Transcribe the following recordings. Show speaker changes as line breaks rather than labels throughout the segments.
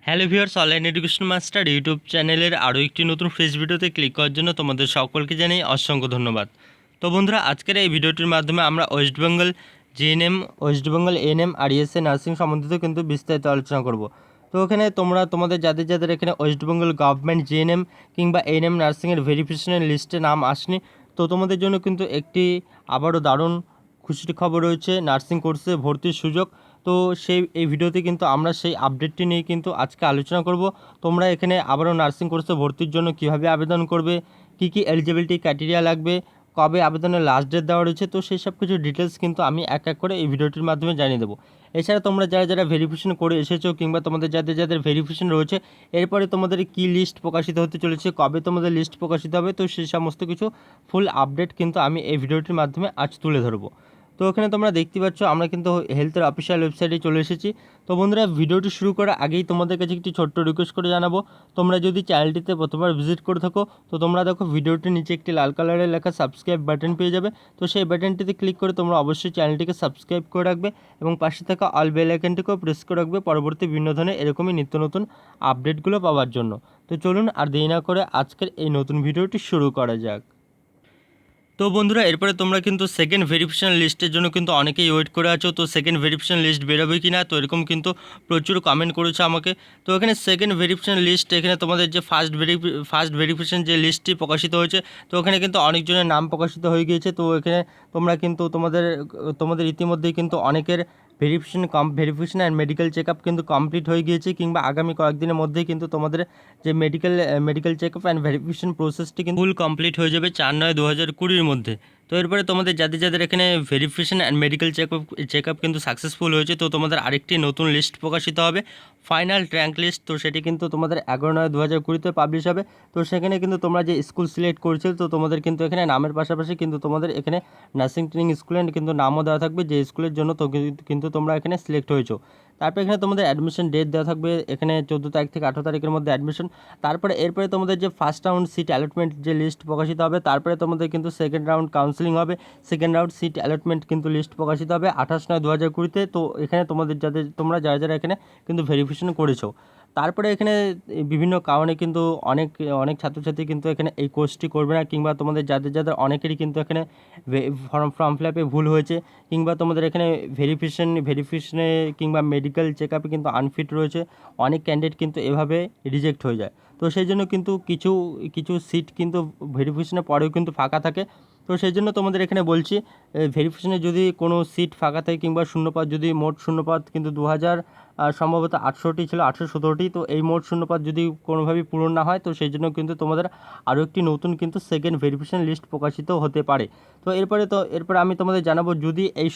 Hello viewers, online education master YouTube চ্যানেলের আরও একটি নতুন ফ্রেশ ভিডিওতে ক্লিক করার জন্য তোমাদের সকলকে জানাই অসংখ্য ধন্যবাদ। তো বন্ধুরা, আজকের এই ভিডিওটির মাধ্যমে আমরা ওয়েস্টবেঙ্গল জিএনএম, ওয়েস্টবেঙ্গল এএনএম আর ইএসএ নার্সিং সম্বন্ধিত কিন্তু বিস্তারিত আলোচনা করব। তো এখানে তোমাদের যাদের যাদের এখানে ওয়েস্টবেঙ্গল গভর্নমেন্ট জিএনএম কিংবা এএনএম নার্সিংয়ের ভেরিফিকেশনের লিস্টে নাম আসেনি, তো তোমাদের জন্য কিন্তু একটি আবারও দারুণ খুশির খবর রয়েছে, নার্সিং কোর্সে ভর্তির সুযোগ। তো এই ভিডিওতে কিন্তু আমরা সেই আপডেটটি নিয়ে কিন্তু আজকে আলোচনা করব। তোমরা এখানে আবারও নার্সিং কোর্সে ভর্তির জন্য কিভাবে আবেদন করবে, কি কি এলিজিবিলিটি ক্রাইটেরিয়া লাগবে, কবে আবেদনের লাস্ট ডেট দেওয়া রয়েছে, তো সেই সব কিছু ডিটেলস কিন্তু আমি এক এক করে এই ভিডিওটির মাধ্যমে জানিয়ে দেবো। এছাড়া তোমরা যারা যারা ভেরিফিকেশন করে এসেছো কিংবা তোমাদের যাদের যাদের ভেরিফিকেশন রয়েছে, এরপরে তোমাদের কি লিস্ট প্রকাশিত হতে চলেছে, কবে তোমাদের লিস্ট প্রকাশিত হবে, তো সেই সমস্ত কিছু ফুল আপডেট কিন্তু আমি এই ভিডিওটির মাধ্যমে আজ তুলে ধরবো। তো এখানে তোমরা দেখতে পাচ্ছ আমরা কিন্তু হেলথের অফিসিয়াল ওয়েবসাইটে চলে এসেছি। তো বন্ধুরা, ভিডিওটি শুরু করার আগেই তোমাদের কাছে একটি ছোট্ট রিকোয়েস্ট করে জানাবো, তোমরা যদি চ্যানেলটিতে প্রথমবার ভিজিট করে থাকো তো তোমরা দেখো ভিডিওটির নিচে একটি লাল কালারের লেখা সাবস্ক্রাইব বাটন পেয়ে যাবে। তো সেই বাটনটিতে ক্লিক করে তোমরা অবশ্যই চ্যানেলটিকে সাবস্ক্রাইব করে রাখবে এবং পাশে থাকা অল বেল আইকনটিকেও প্রেস করে রাখবে পরবর্তী বিভিন্ন ধরনের এরকমই নিত্য নতুন আপডেটগুলো পাওয়ার জন্য। তো চলুন আর দেরি না করে আজকের এই নতুন ভিডিওটি শুরু করা যাক। তো বন্ধুরা, এরপরে তোমরা কিন্তু সেকেন্ড ভেরিফিকেশন লিস্টের জন্য কিন্তু অনেকেই ওয়েট করে আছো। তো সেকেন্ড ভেরিফিকেশন লিস্ট বেরোবে কি না, তো এরকম কিন্তু প্রচুর কমেন্ট করেছে আমাকে। তো এখানে সেকেন্ড ভেরিফিকেশন লিস্ট, এখানে তোমাদের যে ফার্স্ট ভেরিফিকেশন যে লিস্টটি প্রকাশিত হয়েছে, তো এখানে কিন্তু অনেকজনের নাম প্রকাশিত হয়ে গিয়েছে। তো এখানে তোমরা কিন্তু তোমাদের ইতিমধ্যেই কিন্তু অনেকের verification and medical check up কিন্তু কমপ্লিট হয়ে গিয়েছে, কিংবা আগামী কয়েকদিনের মধ্যেই কিন্তু তোমাদের যে medical check up and verification প্রসেসটি কিন্তু ফুল কমপ্লিট হয়ে যাবে 4/9/2020 মধ্যে। তো এরপরে তোমাদের যাদের যাদের এখানে verification and medical check up কিন্তু সাকসেসফুল হয়েছে, তো তোমাদের আরেকটি নতুন লিস্ট প্রকাশিত হবে, ফাইনাল র্যাঙ্ক লিস্ট। তো সেটি কিন্তু তোমাদের 11/9/2020 পাবলিশ হবে। তো সেখানে কিন্তু তোমরা যে স্কুল সিলেক্ট করেছো, তো তোমাদের কিন্তু এখানে নামের পাশাপাশি কিন্তু তোমাদের এখানে নার্সিং ট্রেনিং স্কুলের কিন্তু নামও দেওয়া থাকবে, যে স্কুলের জন্য তো কিন্তু তোমরা এখানে সিলেক্ট হয়েছো। তারপরে এখানে তোমাদের অ্যাডমিশন ডেট দেওয়া থাকবে, এখানে 14 তারিখ থেকে 18 তারিখের মধ্যে অ্যাডমিশন। এরপরে তোমাদের যে ফার্স্ট রাউন্ড সিট অ্যালটমেন্ট যে লিস্ট প্রকাশিত হবে, তারপরে তোমাদের কিন্তু সেকেন্ড রাউন্ড কাউন্সিলিং হবে, সেকেন্ড রাউন্ড সিট অ্যালটমেন্ট কিন্তু লিস্ট প্রকাশিত হবে 28/9/2020। তো এখানে তোমরা যারা যারা এখানে কিন্তু ভেরিফিকেশন করেছো, তারপরে এখানে বিভিন্ন কারণে কিন্তু অনেক অনেক ছাত্রছাত্রী কিন্তু এখানে এই কোর্সটি করবে না, কিংবা তোমাদের যাদের যাদের অনেকেরই কিন্তু এখানে ফর্ম ফিল আপে ভুল হয়েছে, কিংবা তোমাদের এখানে ভেরিফিকেশনে কিংবা মেডিকেল চেক আপে কিন্তু আনফিট রয়েছে, অনেক ক্যান্ডিডেট কিন্তু এভাবে রিজেক্ট হয়ে যায়। তো সেই জন্য কিন্তু কিছু কিছু সিট কিন্তু ভেরিফিকেশনের পরেও কিন্তু ফাঁকা থাকে। তো সেই জন্য তোমাদের এখানে বলছি, ভেরিফিকেশনে যদি কোনো সিট ফাঁকা থাকে কিংবা শূন্যপদ, যদি মোট শূন্যপদ কিন্তু 2000 সম্ভবত 800টি ছিল, 817টি, তো এই মোট শূন্যপদ যদি কোনোভাবেই পূরণ না হয়, তো সেই জন্য কিন্তু তোমাদের আরও একটি নতুন কিন্তু সেকেন্ড ভেরিফিকেশন লিস্ট প্রকাশিত হতে পারে। তো এরপরে আমি তোমাদের জানাবো, যদি এই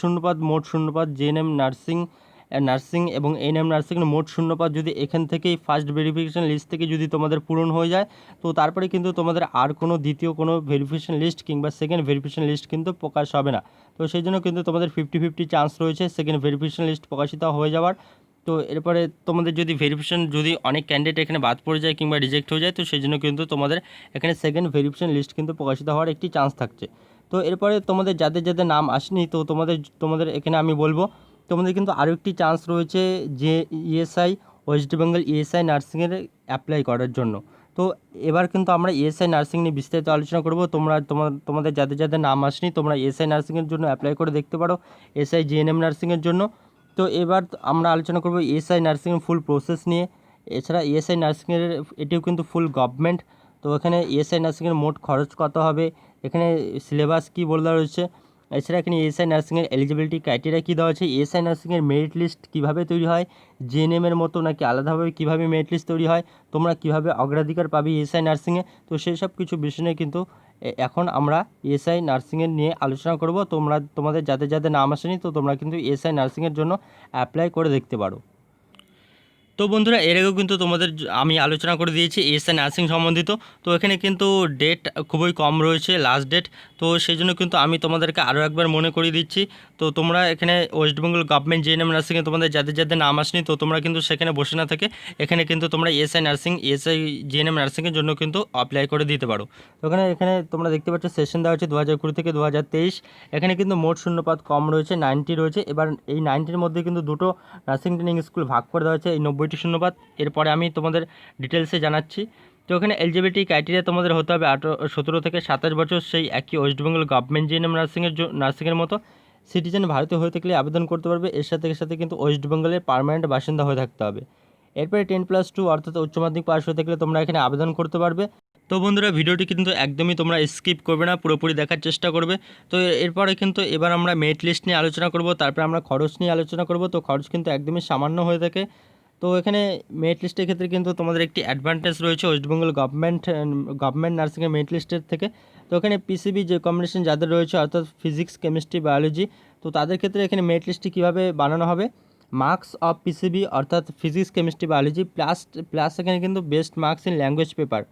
মোট শূন্যপদ জেএনএম নার্সিং এবং এএনএম নার্সিংয়ের মোট শূন্যপদ যদি এখান থেকেই ফার্স্ট ভেরিফিকেশন লিস্ট থেকে যদি তোমাদের পূরণ হয়ে যায়, তো তারপরে কিন্তু তোমাদের আর কোনো দ্বিতীয় কোনো ভেরিফিকেশন লিস্ট কিংবা সেকেন্ড ভেরিফিকেশন লিস্ট কিন্তু প্রকাশ হবে না। তো সেই জন্য কিন্তু তোমাদের 50-50 চান্স রয়েছে সেকেন্ড ভেরিফিকেশন লিস্ট প্রকাশিত হয়ে যাওয়ার। তো এরপরে তোমাদের যদি ভেরিফিকেশন যদি অনেক ক্যান্ডিডেট এখানে বাদ পড়ে যায় কিংবা রিজেক্ট হয়ে যায়, তো সেই জন্য কিন্তু তোমাদের এখানে সেকেন্ড ভেরিফিকেশন লিস্ট কিন্তু প্রকাশিত হওয়ার একটি চান্স থাকছে। তো এরপরে তোমাদের যাদের যাদের নাম আসেনি, তো তোমাদের এখানে আমি বলবো, তোমাদের কিন্তু আরও একটি চান্স রয়েছে যে ইএসআই, ওয়েস্ট বেঙ্গল ইএসআই নার্সিংয়ের অ্যাপ্লাই করার জন্য। তো এবার কিন্তু আমরা ইএসআই নার্সিং নিয়ে বিস্তারিত আলোচনা করব। তোমাদের যাদের যাদের নাম আসেনি, তোমরা ইএসআই নার্সিংয়ের জন্য অ্যাপ্লাই করে দেখতে পারো, এসআই জিএনএম নার্সিংয়ের জন্য। তো এবার আমরা আলোচনা করব ইএসআই নার্সিংয়ের ফুল প্রসেস নিয়ে। এছাড়া ইএসআই নার্সিংয়ের এটিও কিন্তু ফুল গভর্নমেন্ট। তো এখানে ইএসআই নার্সিংয়ের মোট খরচ কত হবে, এখানে সিলেবাস কী বলা রয়েছে, এছাড়া এখানে ইএসআই নার্সিংয়ের এলিজিবিলিটি ক্রাইটেরিয়া কী দেওয়া আছে, ইএসআই নার্সিংয়ের মেরিট লিস্ট কীভাবে তৈরি হয়, জিএনএমের মতো নাকি আলাদাভাবে কীভাবে মেরিট লিস্ট তৈরি হয়, তোমরা কীভাবে অগ্রাধিকার পাবে ইএসআই নার্সিংয়ে, তো সেই সব কিছু বিষয় নিয়ে কিন্তু এখন আমরা ইএসআই নার্সিংয়ের নিয়ে আলোচনা করব। তোমাদের যাদের যাদের নাম আসেনি, তো তোমরা কিন্তু ইএসআই নার্সিংয়ের জন্য অ্যাপ্লাই করে দেখতে পারো। তো বন্ধুরা, এর আগেও কিন্তু আমি আলোচনা করে দিয়েছি এএসআই নার্সিং সম্বন্ধিত। তো এখানে কিন্তু ডেট খুবই কম রয়েছে, লাস্ট ডেট। তো সেই জন্য কিন্তু আমি তোমাদেরকে আরও একবার মনে করিয়ে দিচ্ছি। তো তোমরা এখানে ওয়েস্ট বেঙ্গল গভর্নমেন্ট জিএনএম নার্সিংয়ে তোমাদের যাদের যাদের নাম আসেনি, তো তোমরা কিন্তু সেখানে বসে না থাকে এখানে কিন্তু তোমরা এএসআই জিএনএম নার্সিংয়ের জন্য কিন্তু অ্যাপ্লাই করে দিতে পারো। তো এখানে তোমরা দেখতে পাচ্ছ সেশন দেওয়া হচ্ছে 2020 থেকে 2023। এখানে কিন্তু মোট শূন্যপদ কম রয়েছে, 90 রয়েছে। এবার এই 90-র মধ্যে কিন্তু দুটো নার্সিং ট্রেনিং স্কুল ভাগ করে দেওয়া হচ্ছে, এই 90 কমিটি শূন্যপদ, এরপরে আমি তোমাদের ডিটেলসে জানাচ্ছি। তো এখানে এলিজিবিলিটি ক্রাইটেরিয়া তোমাদের হতে হবে 17 থেকে 27 বছর, সেই একই ওয়েস্ট বেঙ্গল গভর্নমেন্ট জিএনএম নার্সিংয়ের মতো সিটিজেন ভারতীয় হয়ে থাকলে আবেদন করতে পারবে। এর সাথে কিন্তু ওয়েস্ট বেঙ্গলের পার্মানেন্ট বাসিন্দা হয়ে থাকতে হবে। এরপরে 10+2 অর্থাৎ উচ্চ মাধ্যমিক পাস হয়ে থাকলে তোমরা এখানে আবেদন করতে পারবে। তো বন্ধুরা, ভিডিওটি কিন্তু একদমই তোমরা স্কিপ করবে না, পুরোপুরি দেখার চেষ্টা করবে। তো এরপরে কিন্তু এবার আমরা মেরিট লিস্ট নিয়ে আলোচনা করব, তারপরে আমরা খরচ নিয়ে আলোচনা করব। তো খরচ কিন্তু একদমই সামান্য হয়ে থাকে। তো এখানে মেরিট লিস্টের ক্ষেত্রে কিন্তু তোমাদের একটি অ্যাডভান্টেজ রয়েছে ওয়েস্ট বেঙ্গল গভর্নমেন্ট নার্সিংয়ের মেরিট লিস্টের থেকে। তো এখানে পিসিবি যে কম্বিনেশন যাদের রয়েছে অর্থাৎ ফিজিক্স, কেমিস্ট্রি, বায়োলজি, তো তাদের ক্ষেত্রে এখানে মেরিট লিস্টটি কীভাবে বানানো হবে, মার্কস অফ পিসিবি অর্থাৎ ফিজিক্স, কেমিস্ট্রি, বায়োলজি প্লাস এখানে কিন্তু best marks in language paper.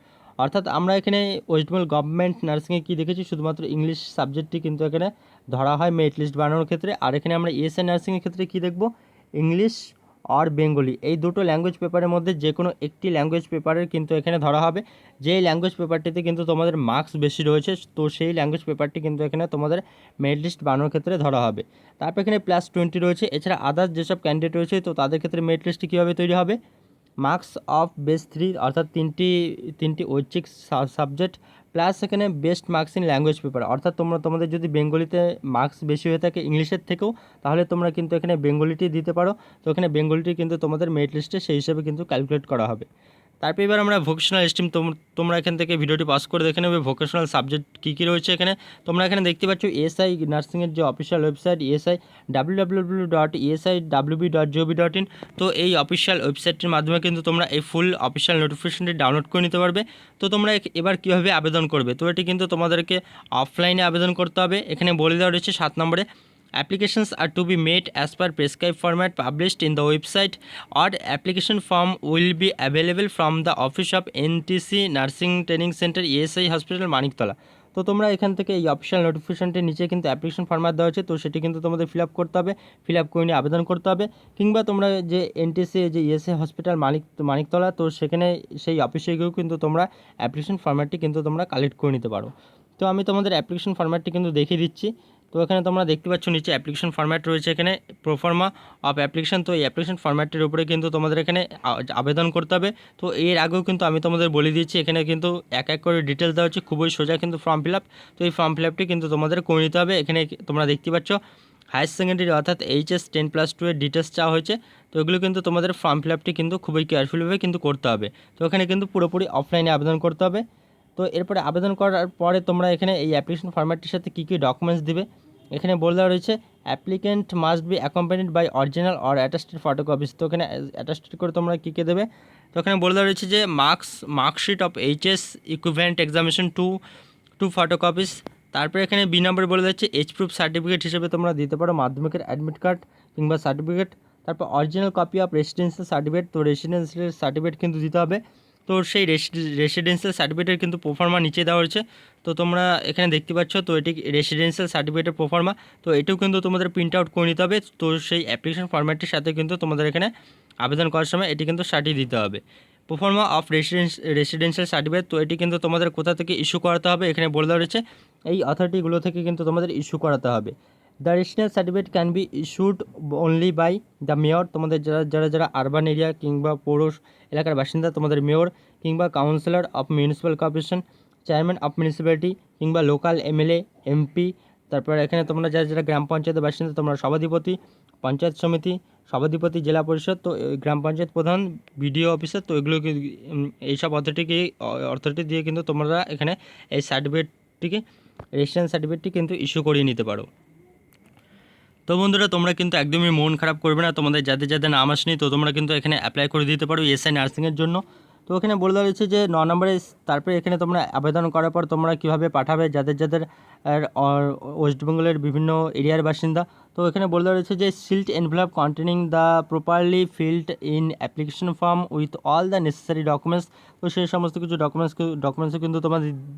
অর্থাৎ আমরা এখানে ওয়েস্ট বেঙ্গল গভর্নমেন্ট নার্সিংয়ে কী দেখেছি, শুধুমাত্র ইংলিশ সাবজেক্টটি কিন্তু এখানে ধরা হয় মেরিট লিস্ট বানানোর ক্ষেত্রে। আর এখানে আমরা ইএসআই নার্সিংয়ের ক্ষেত্রে কী দেখব, ইংলিশ আর বেঙ্গলি, এই দুটো ল্যাঙ্গুয়েজ পেপারের মধ্যে যে কোনো একটি ল্যাঙ্গুয়েজ পেপারের কিন্তু এখানে ধরা হবে। যেই ল্যাঙ্গুয়েজ পেপারটিতে কিন্তু তোমাদের মার্কস বেশি রয়েছে, তো সেই ল্যাঙ্গুয়েজ পেপারটি কিন্তু এখানে তোমাদের মেরিট লিস্ট বানানোর ক্ষেত্রে ধরা হবে। তারপর এখানে +20 রয়েছে। এছাড়া আদার্স যেসব ক্যান্ডিডেট রয়েছে, তো তাদের ক্ষেত্রে মেরিট লিস্টটি কীভাবে তৈরি হবে, মার্কস অফ বেস 3 অর্থাৎ তিনটি ঐচ্ছিক সাবজেক্ট প্লাস এখানে best marks in language paper. অর্থাৎ তোমাদের যদি বেঙ্গলিতে মার্কস বেশি হয়ে থাকে ইংলিশের থেকেও, তাহলে তোমরা কিন্তু এখানে বেঙ্গলিটি দিতে পারো। তো এখানে বেঙ্গলিটি কিন্তু তোমাদের মেরিট লিস্টে সেই হিসেবে কিন্তু ক্যালকুলেট করা হবে। তারপর এবার আমরা ভোকেশনাল স্ট্রিম, তোমরা এখান থেকে ভিডিওটি পাস করে দেখে নেবে ভোকেশনাল সাবজেক্ট কী কী রয়েছে এখানে। তোমরা এখানে দেখতে পাচ্ছ এএসআই নার্সিংয়ের যে অফিসিয়াল ওয়েবসাইট ESI www.esiwb.gov.in। তো এই অফিসিয়াল ওয়েবসাইটটির মাধ্যমে কিন্তু তোমরা এই ফুল অফিসিয়াল নোটিফিকেশনটি ডাউনলোড করে নিতে পারবে। তো তোমরা এবার কীভাবে আবেদন করবে, তো এটি কিন্তু তোমাদেরকে অফলাইনে আবেদন করতে হবে। এখানে বলে দেওয়া রয়েছে 7 নম্বরে, applications are to be made as per prescribed format published in the website, or application form will be available from the office of NTC Nursing Training Center, ESI Hospital, Maniktala. তো তোমরা এখান থেকে এই অফিসিয়াল নোটিফিকেশনটির নিচে কিন্তু অ্যাপ্লিকেশন ফরম্যাট দেওয়া হচ্ছে, তো সেটি কিন্তু তোমাদের ফিল আপ করতে হবে, ফিল আপ করে নিয়ে আবেদন করতে হবে। কিংবা তোমরা যে এনটিসি যে ESI হসপিটাল মানিকতলা, তো সেখানে সেই অফিসে গিয়েও কিন্তু তোমরা অ্যাপ্লিকেশন ফরম্যাটটি কিন্তু তোমরা কালেক্ট করে নিতে পারো। তো আমি তোমাদের অ্যাপ্লিকেশন ফরম্যাটটি কিন্তু দেখিয়ে দিচ্ছি। তো এখানে তোমরা দেখতে পাচ্ছ নিচে অ্যাপ্লিকেশন ফরম্যাট রয়েছে, এখানে প্রোফর্মা অফ অ্যাপ্লিকেশন। তো এই অ্যাপ্লিকেশন ফরম্যাটের উপরে কিন্তু তোমাদের এখানে আবেদন করতে হবে। তো এর আগেও কিন্তু আমি তোমাদের বলে দিয়েছি, এখানে কিন্তু এক এক করে ডিটেলস দেওয়া হচ্ছে, খুবই সোজা কিন্তু ফর্ম ফিল আপ। তো এই ফর্ম ফিল আপটি কিন্তু তোমাদের করে নিতে হবে। এখানে তোমরা দেখতে পাচ্ছ হায়ার সেকেন্ডারি অর্থাৎ HS 10+2 এর ডিটেলস চাওয়া হয়েছে। তো এগুলো কিন্তু তোমাদের ফর্ম ফিল আপটি কিন্তু খুবই কেয়ারফুলভাবে কিন্তু করতে হবে। তো এখানে কিন্তু পুরোপুরি অফলাইনে আবেদন করতে হবে। তো এরপরে আবেদন করার পরে তোমরা এখানে এই অ্যাপ্লিকেশন ফরম্যাটটির সাথে কী কী ডকুমেন্টস দিবে, এখানে বলে দেওয়া রয়েছে applicant must be accompanied by original or attested photocopies. তো এখানে অ্যাটাস্টেড করে তোমরা কী কী দেবে, তো এখানে বলে দেওয়া রয়েছে যে marksheet of HS equivalent examination two photocopies. তারপরে এখানে B নম্বরে বলে যাচ্ছে এজ প্রুফ সার্টিফিকেট হিসেবে তোমরা দিতে পারো মাধ্যমিকের অ্যাডমিট কার্ড কিংবা সার্টিফিকেট। তারপর original copy of residential certificate, তো রেসিডেন্সিয়াল সার্টিফিকেট কিন্তু দিতে হবে। তো সেই রেসিডেন্সিয়াল সার্টিফিকেটের কিন্তু প্রোফর্মা নিচে দেওয়া হয়েছে, তো তোমরা এখানে দেখতে পাচ্ছ। তো এটি রেসিডেন্সিয়াল সার্টিফিকেটের প্রোফর্মা, তো এটিও কিন্তু তোমাদের প্রিন্ট আউট করে নিতে হবে। তো সেই অ্যাপ্লিকেশন ফরম্যাটটির সাথে কিন্তু তোমাদের এখানে আবেদন করার সময় এটি কিন্তু সার্টি দিতে হবে। প্রোফর্মা অফ রেসিডেন্সিয়াল সার্টিফিকেট, তো এটি কিন্তু তোমাদের কোথা থেকে ইস্যু করাতে হবে, এখানে বলে দেওয়া রয়েছে এই অথরিটিগুলো থেকে কিন্তু তোমাদের ইস্যু করাতে হবে। The residential certificate can be issued only by the mayor. তোমাদের যারা আরবান এরিয়া কিংবা পৌর এলাকার বাসিন্দা, তোমাদের মেয়র কিংবা councillor of municipal corporation, chairman of municipality কিংবা লোকাল MLA MP। তারপর এখানে তোমরা যারা গ্রাম পঞ্চায়েতের বাসিন্দা, তোমরা সভাধিপতি, পঞ্চায়েত সমিতি সভাধিপতি, জেলা পরিষদ, তো গ্রাম পঞ্চায়েত প্রধান, BDO অফিসার, তো এগুলো এইসব অথরিটি দিয়ে কিন্তু তোমরা এখানে এই সার্টিফিকেটটিকে রেসিডেন্স সার্টিফিকেটটি কিন্তু ইস্যু করিয়ে নিতে পারো। তো বন্ধুরা, তোমরা কিন্তু একদমই মন খারাপ করবে না, তোমাদের যাদের নাম আসেনি, তো তোমরা কিন্তু এখানে অ্যাপ্লাই করে দিতে পারো ESI নার্সিংয়ের জন্য। তো এখানে বলে দেওয়া রয়েছে যে 9 নম্বরে, তারপরে এখানে তোমরা আবেদন করার পর তোমরা কীভাবে পাঠাবে যাদের ওয়েস্ট বেঙ্গলের বিভিন্ন এরিয়ার বাসিন্দা। তো এখানে বলে দেওয়া রয়েছে যে sealed envelope containing the properly filled in application form with all the necessary documents. তো সেই সমস্ত কিছু ডকুমেন্টসও কিন্তু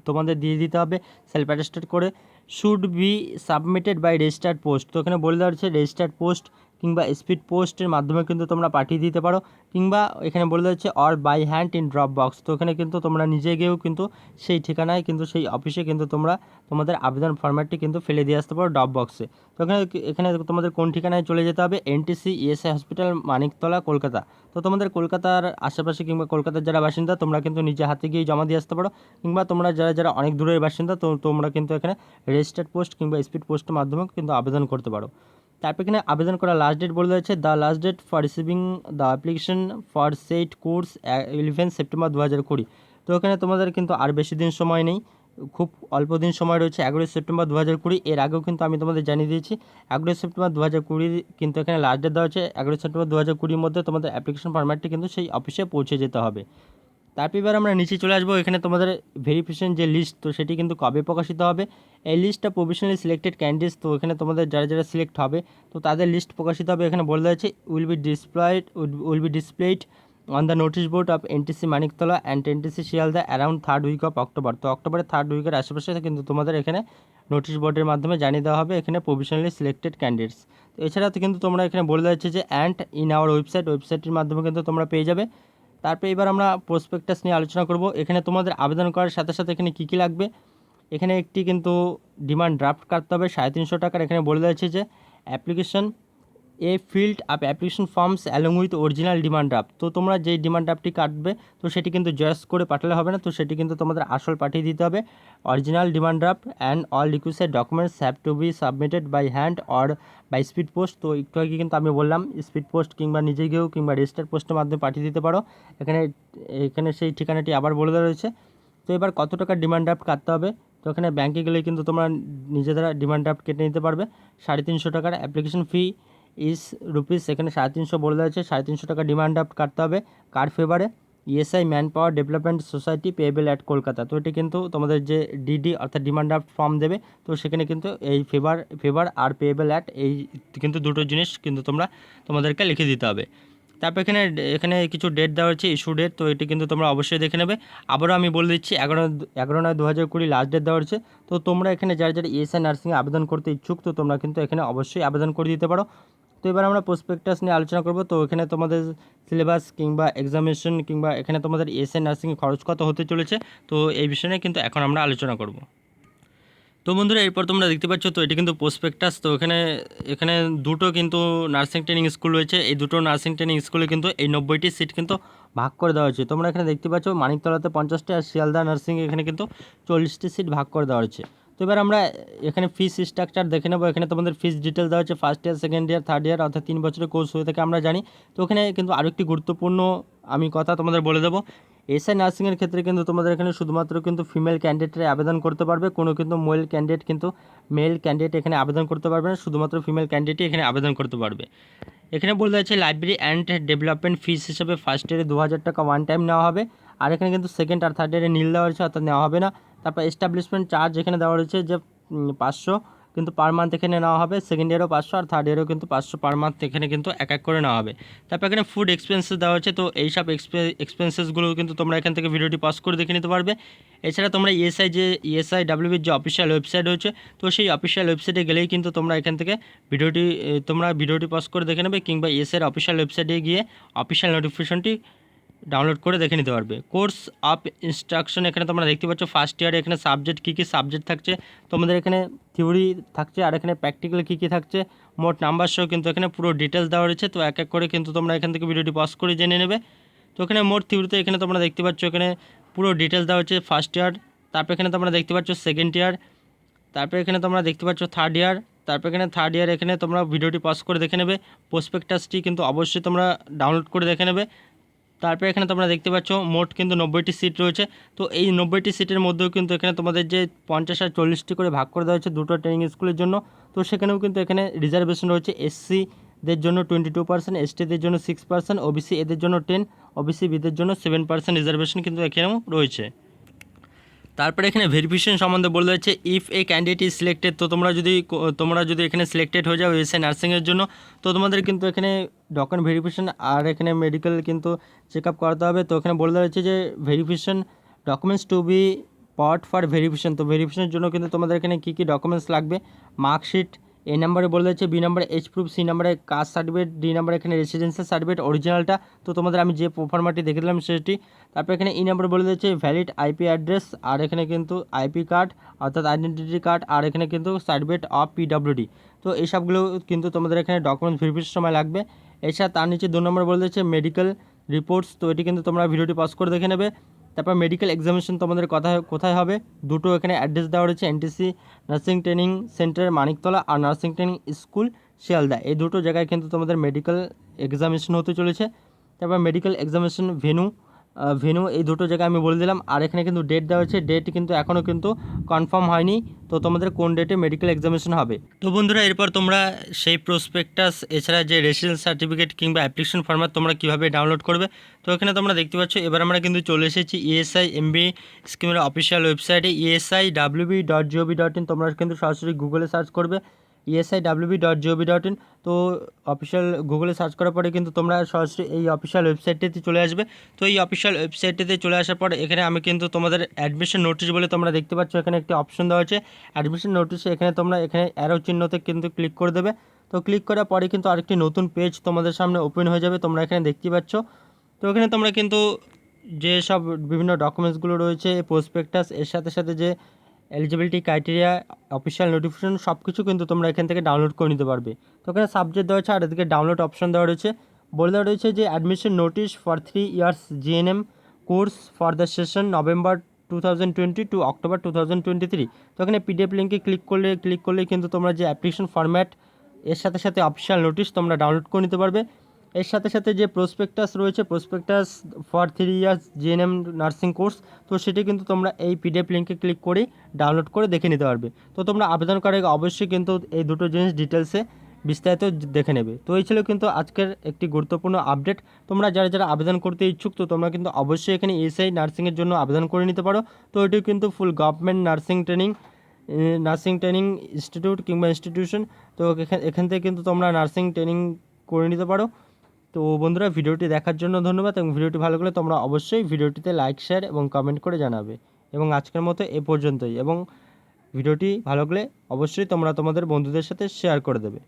তোমাদের দিয়ে দিতে হবে সেলফ অ্যাটেস্টেড করে। Should be submitted by registered post. তো এখানে বলে দেওয়া হচ্ছে রেজিস্টার্ড পোস্ট কিংবা স্পিড পোস্টের মাধ্যমে কিন্তু তোমরা পাঠিয়ে দিতে পারো, কিংবা এখানে বলে দিচ্ছে or by hand in drop box. তো এখানে কিন্তু তোমরা নিজে গিয়েও কিন্তু সেই ঠিকানায় কিন্তু সেই অফিসে কিন্তু তোমরা তোমাদের আবেদন ফরম্যাটটি কিন্তু ফেলে দিয়ে আসতে পারো ড্রপ বক্সে। তো এখানে তোমাদের কোন ঠিকানায় চলে যেতে হবে, NTC ESI hospital, Maniktala, Kolkata. তো তোমাদের কলকাতার আশেপাশে কিংবা কলকাতার যারা বাসিন্দা তোমরা কিন্তু নিজে হাতে গিয়ে জমা দিয়ে আসতে পারো, কিংবা তোমরা যারা অনেক দূরের বাসিন্দা তো তোমরা কিন্তু এখানে রেজিস্টার্ড পোস্ট কিংবা স্পিড পোস্টের মাধ্যমে কিন্তু আবেদন করতে পারো। তারপর এখানে আবেদন করার লাস্ট ডেট বলে রয়েছে, the last date for receiving the application for set course 11 September 2020। তো এখানে তোমাদের কিন্তু আর বেশি দিন সময় নেই, খুব অল্প দিন সময় রয়েছে, 11 সেপ্টেম্বর 2020। এর আগেও কিন্তু আমি তোমাদের জানিয়ে দিয়েছি 11 সেপ্টেম্বর 2020 কিন্তু এখানে লাস্ট ডেট দেওয়া হচ্ছে। 11 সেপ্টেম্বর 2020 মধ্যে তোমাদের অ্যাপ্লিকেশন ফরম্যাটটি কিন্তু সেই অফিসে পৌঁছে যেতে হবে। তারপর এবার আমরা নিচে চলে আসবো, এখানে তোমাদের ভেরিফিকেশন যে লিস্ট তো সেটি কিন্তু কবে প্রকাশিত হবে, এই লিস্টটা প্রভিশনালি সিলেক্টেড ক্যান্ডিডেটস। তো এখানে তোমাদের যারা সিলেক্ট হবে তো তাদের লিস্ট প্রকাশিত হবে। এখানে বলে দেওয়া আছে will be displayed on the notice board of NTC Maniktala and NTC Sealdah around 3rd week of October. তো অক্টোবরের 3rd উইকের আশেপাশে কিন্তু তোমাদের এখানে নোটিশ বোর্ডের মাধ্যমে জানিয়ে দেওয়া হবে এখানে প্রভিশনালি সিলেক্টেড ক্যান্ডিডেটস। তো এছাড়াও কিন্তু তোমরা এখানে বলে দেওয়া হচ্ছে যে অ্যান্ড ইন আওয়ার ওয়েবসাইটের মাধ্যমে কিন্তু তোমরা পেয়ে যাবে। তারপরে এবার আমরা প্রসপেক্টাস নিয়ে আলোচনা করব। এখানে তোমাদের আবেদন করার সাথে সাথে এখানে কী কী লাগবে, এখানে একটি কিন্তু ডিমান্ড ড্রাফট কাটতে হবে 350 টাকার। এখানে বলে দেওয়া হচ্ছে যে application A filled up application forms along with original demand draft. তো তোমরা যেই ডিমান্ড ড্রাফটটি কাটবে তো সেটি কিন্তু জেরক্স করে পাঠালে হবে না, তো সেটি কিন্তু তোমাদের আসল পাঠিয়ে দিতে হবে। Original demand draft and all requested documents have to be submitted by hand or by speed post. তো একটু আগে কিন্তু আমি বললাম স্পিড পোস্ট কিংবা নিজে গিয়েও কিংবা রেজিস্টার পোস্টের মাধ্যমে পাঠিয়ে দিতে পারো। এখানে সেই ঠিকানাটি আবার বলে দেওয়া রয়েছে। তো এবার কত টাকার ডিমান্ড ড্রাফট কাটতে হবে, তো এখানে ব্যাংকে গেলে কিন্তু তোমরা নিজেরা ডিমান্ড ড্রাফট কেটে নিতে পারবে 350 টাকার। অ্যাপ্লিকেশন ফি ইস রুপিস, এখানে 350 বলে দেওয়া হচ্ছে, 350 টাকা ডিমান্ড ড্রাফট কাটতে হবে। কার ফেভারে, ESI manpower development society payable at Kolkata. তো এটি কিন্তু তোমাদের যে ডিডি অর্থাৎ ডিমান্ড ড্রাফট ফর্ম দেবে তো সেখানে কিন্তু এই ফেভার আর পেয়েবল অ্যাট এই কিন্তু দুটো জিনিস কিন্তু তোমাদেরকে লিখে দিতে হবে। তারপর এখানে কিছু ডেট দেওয়া হচ্ছে, ইস্যু ডেট, তো এটি কিন্তু তোমরা অবশ্যই দেখে নেবে। আবারও আমি বলে দিচ্ছি 11/9/2020 লাস্ট ডেট দেওয়া হচ্ছে। তো তোমরা এখানে যারা ইএসআই নার্সিংয়ে আবেদন করতে ইচ্ছুক তো তোমরা কিন্তু এখানে অবশ্যই আবেদন করে দিতে পারো। তো এবার আমরা প্রসপেক্টাস নিয়ে আলোচনা করব। তো এখানে তোমাদের সিলেবাস কিংবা এক্সামিনেশন কিংবা এখানে তোমাদের ইএসআই নার্সিংয়ে খরচ কত হতে চলেছে তো এই বিষয় নিয়ে কিন্তু এখন আমরা আলোচনা করব। তো বন্ধুরা এরপর তোমরা দেখতে পাচ্ছ তো এটি কিন্তু প্রসপেক্টাস। তো এখানে দুটো কিন্তু নার্সিং ট্রেনিং স্কুল রয়েছে, এই দুটো নার্সিং ট্রেনিং স্কুলে কিন্তু এই 90টি সিট কিন্তু ভাগ করে দেওয়া হয়েছে। তোমরা এখানে দেখতে পাচ্ছ মানিকতলাতে 50টি আর শিয়ালদা নার্সিং এখানে কিন্তু 40টি সিট ভাগ করে দেওয়া হয়েছে। তো এবার আমরা এখানে ফিস স্ট্রাকচার দেখে নেবো। এখানে তোমাদের ফিস ডিটেল দেওয়া হচ্ছে first year, second year, third year অর্থাৎ 3 বছরের কোর্স হয়ে থাকে আমরা জানি। তো এখানে কিন্তু আরও একটি গুরুত্বপূর্ণ আমি কথা তোমাদের বলে দেবো, এসআই নার্সিংয়ের ক্ষেত্রে কিন্তু তোমাদের এখানে শুধুমাত্র কিন্তু ফিমেল ক্যান্ডিডেটরা আবেদন করতে পারবে, কোনো কিন্তু মেল ক্যান্ডিডেট এখানে আবেদন করতে পারবে না, শুধুমাত্র ফিমেল ক্যান্ডিডেটই এখানে আবেদন করতে পারবে। এখানে বলে যাচ্ছে লাইব্রেরি অ্যান্ড ডেভেলপমেন্ট ফিস হিসেবে ফার্স্ট ইয়ারে 2000 টাকা ওয়ান টাইম নেওয়া হবে, আর এখানে কিন্তু সেকেন্ড আর থার্ড ইয়ারে নীল দেওয়া হয়েছে অর্থাৎ নেওয়া হবে না। তারপর এস্টাবলিশমেন্ট চার্জ এখানে দেওয়া রয়েছে যে 500 কিন্তু পার মান্থ এখানে নেওয়া হবে, সেকেন্ড ইয়ারও 500 আর থার্ড ইয়ারও কিন্তু 500 পার মান্থ এখানে কিন্তু এক করে নেওয়া হবে। তারপর এখানে ফুড এক্সপেন্সেস দেওয়া হচ্ছে, তো এইসব এক্সপেন্সেসগুলো কিন্তু তোমরা এখান থেকে ভিডিওটি পজ করে দেখে নিতে পারবে। এছাড়া তোমরা ইএসআইডব্লিউর যে অফিসিয়াল ওয়েবসাইট রয়েছে তো সেই অফিসিয়াল ওয়েবসাইটে গেলেই কিন্তু তোমরা এখান থেকে ভিডিওটি পজ করে দেখে নেবে, কিংবা ইএসআইয়ের অফিসিয়াল ওয়েবসাইটে গিয়ে অফিসিয়াল নোটিফিকেশনটি ডাউনলোড করে দেখে নিতে পারবে। কোর্স অফ ইনস্ট্রাকশন এখানে তোমরা দেখতে পাচ্ছ ফার্স্ট ইয়ারে এখানে সাবজেক্ট কী সাবজেক্ট থাকছে, তোমাদের এখানে থিওরি থাকছে আর এখানে প্র্যাকটিক্যাল কী থাকছে, মোট নাম্বার সহ কিন্তু এখানে পুরো ডিটেলস দেওয়া রয়েছে। তো এক করে কিন্তু তোমরা এখান থেকে ভিডিওটি পজ করে জেনে নেবে। তো এখানে মোট থিওরিতে এখানে তোমরা দেখতে পাচ্ছ এখানে পুরো ডিটেলস দেওয়া হচ্ছে ফার্স্ট ইয়ার, তারপর এখানে তোমরা দেখতে পাচ্ছ সেকেন্ড ইয়ার, তারপর এখানে তোমরা দেখতে পাচ্ছ থার্ড ইয়ার, তারপর এখানে থার্ড ইয়ার এখানে তোমরা ভিডিওটি পজ করে দেখে নেবে। প্রসপেক্টাসটি কিন্তু অবশ্যই তোমরা ডাউনলোড করে দেখে নেবে। তারপরে এখানে তোমরা দেখতে পাচ্ছ মোট কিন্তু 90টি সিট রয়েছে। তো এই 90টি সিটের মধ্যেও কিন্তু এখানে তোমাদের যে 50 আর 40টি করে ভাগ করে দেওয়া হচ্ছে দুটো ট্রেনিং স্কুলের জন্য, তো সেখানেও কিন্তু এখানে রিজার্ভেশন রয়েছে। এসসিদের জন্য 22%, এসটিদের জন্য 6%, ওবিসি এদের জন্য 10, ওবিসি বিদের জন্য 7% রিজার্ভেশন কিন্তু এখানেও রয়েছে। তারপরে এখানে ভেরিফিকেশন সম্বন্ধে বলে রয়েছে if A candidate is selected. তো তোমরা যদি এখানে সিলেক্টেড হয়ে যাও এসআই নার্সিংয়ের জন্য তো তোমাদের কিন্তু এখানে ডকুমেন্ট ভেরিফিকেশন আর এখানে মেডিকেল কিন্তু চেক আপ করাতে হবে। তো এখানে বলে রয়েছে যে verification documents to be put for verification. তো ভেরিফিকেশনের জন্য কিন্তু তোমাদের এখানে কী ডকুমেন্টস লাগবে, মার্কশিট, এ নাম্বারে বলে দিচ্ছে, বি নাম্বারে এজ প্রুফ, সি নাম্বারে কাস্ট সার্টিফিকেট, ডি নাম্বারে এখানে রেসিডেন্সিয়াল সার্টিফিকেট অরিজিনালটা, তো তোমাদের আমি যে প্রোফার্মাটি দেখে দিলাম সেটি। তারপর এখানে ই নাম্বার বলে দিচ্ছে ভ্যালিড আইপি অ্যাড্রেস, আর এখানে কিন্তু আইপি কার্ড অর্থাৎ আইডেন্টিটি কার্ড, আর এখানে কিন্তু সার্টিফিকেট অফ পিডব্লিউডি। তো এইসবগুলো কিন্তু তোমাদের এখানে ডকুমেন্টস ভেরিফিকেশন সময় লাগবে। এছাড়া তার নিচে 2 নম্বর বলে দিচ্ছে মেডিকেল রিপোর্টস, তো এটি কিন্তু তোমরা ভিডিওটি পজ করে দেখে নেবে। তারপর মেডিকেল এক্সামিনেশন তোমাদের কোথায় হবে, দুটো এখানে অ্যাড্রেস দেওয়া রয়েছে, NTC nursing training centre Maniktala আর নার্সিং ট্রেনিং স্কুল শিয়ালদা, এই দুটো জায়গায় কিন্তু তোমাদের মেডিকেল এক্সামিনেশন হতে চলেছে। তারপর মেডিকেল এক্সামিনেশন ভেনু এই দুটো জায়গায় আমি বলে দিলাম। আর এখানে কিন্তু ডেট দেওয়া হয়েছে, ডেট কিন্তু এখনও কিন্তু কনফার্ম হয়নি, তো তোমাদের কোন ডেটে মেডিকেল এক্সামিনেশন হবে। তো বন্ধুরা এরপর তোমরা সেই প্রসপেক্টাস এছাড়া যে রেসিডেন্স সার্টিফিকেট কিংবা অ্যাপ্লিকেশন ফর্ম্যাট তোমরা কীভাবে ডাউনলোড করবে, তো এখানে তোমরা দেখতে পাচ্ছ এবার আমরা কিন্তু চলে এসেছি ইএসআই এমবি স্কিমের অফিসিয়াল ওয়েবসাইটে esaiwb.gov.in। তোমরা কিন্তু সরাসরি গুগলে সার্চ করবে esaiwb.gov.in। তো অফিসিয়াল গুগলে সার্চ করার পরে কিন্তু তোমরা সরাসরি এই অফিসিয়াল ওয়েবসাইটটিতে চলে আসবে। তো এই অফিসিয়াল ওয়েবসাইটটিতে চলে আসার পর এখানে আমি কিন্তু তোমাদের অ্যাডমিশন নোটিশ বলে তোমরা দেখতে পাচ্ছ এখানে একটি অপশন দেওয়া আছে অ্যাডমিশন নোটিশে, এখানে তোমরা এখানে অ্যারো চিহ্নতে কিন্তু ক্লিক করে দেবে। তো ক্লিক করার পরে কিন্তু আরেকটি নতুন পেজ তোমাদের সামনে ওপেন হয়ে যাবে, তোমরা এখানে দেখতে পাচ্ছ। তো এখানে তোমরা কিন্তু যে সব বিভিন্ন ডকুমেন্টসগুলো রয়েছে প্রসপেক্টাস এর সাথে সাথে যে এলিজিবিলিটি ক্রাইটেরিয়া অফিসিয়াল নোটিফিকেশন সব কিছু কিন্তু তোমরা এখান থেকে ডাউনলোড করে নিতে পারবে। তো এখানে সাবজেক্ট দেওয়া আছে আর এদিকে ডাউনলোড অপশন দেওয়া রয়েছে, বলে দেওয়া রয়েছে যে admission notice for 3 years GNM course for the session November 2020 to October 2023। তো এখানে পিডিএফ লিঙ্কে ক্লিক করলে কিন্তু তোমরা যে অ্যাপ্লিকেশন ফরম্যাট এর সাথে সাথে অফিসিয়াল নোটিশ তোমরা ডাউনলোড করে নিতে পারবে। এর সাথে সাথে যে প্রসপেক্টাস রয়েছে prospectus for 3 years GNM nursing course, তো সেটি কিন্তু তোমরা এই পিডিএফ লিঙ্কে ক্লিক করেই ডাউনলোড করে দেখে নিতে পারবে। তো তোমরা আবেদন করার আগে অবশ্যই কিন্তু এই দুটো জিনিস ডিটেলসে বিস্তারিত দেখে নেবে। তো এই ছিল কিন্তু আজকের একটি গুরুত্বপূর্ণ আপডেট। তোমরা যারা আবেদন করতে ইচ্ছুক তো তোমরা কিন্তু অবশ্যই এখানে এসআই নার্সিংয়ের জন্য আবেদন করে নিতে পারো। তো এটি কিন্তু ফুল গভর্নমেন্ট নার্সিং ট্রেনিং ইনস্টিটিউট কিংবা ইনস্টিটিউশন, তো এখান থেকে কিন্তু তোমরা নার্সিং ট্রেনিং করে নিতে পারো। তো বন্ধুরা ভিডিওটি দেখার জন্য ধন্যবাদ, এবং ভিডিওটি ভালো লাগলে তোমরা অবশ্যই ভিডিওটিতে লাইক শেয়ার এবং কমেন্ট করে জানাবে। এবং আজকের মতো এ পর্যন্তই, এবং ভিডিওটি ভালো লাগলে অবশ্যই তোমরা তোমাদের বন্ধুদের সাথে শেয়ার করে দেবে।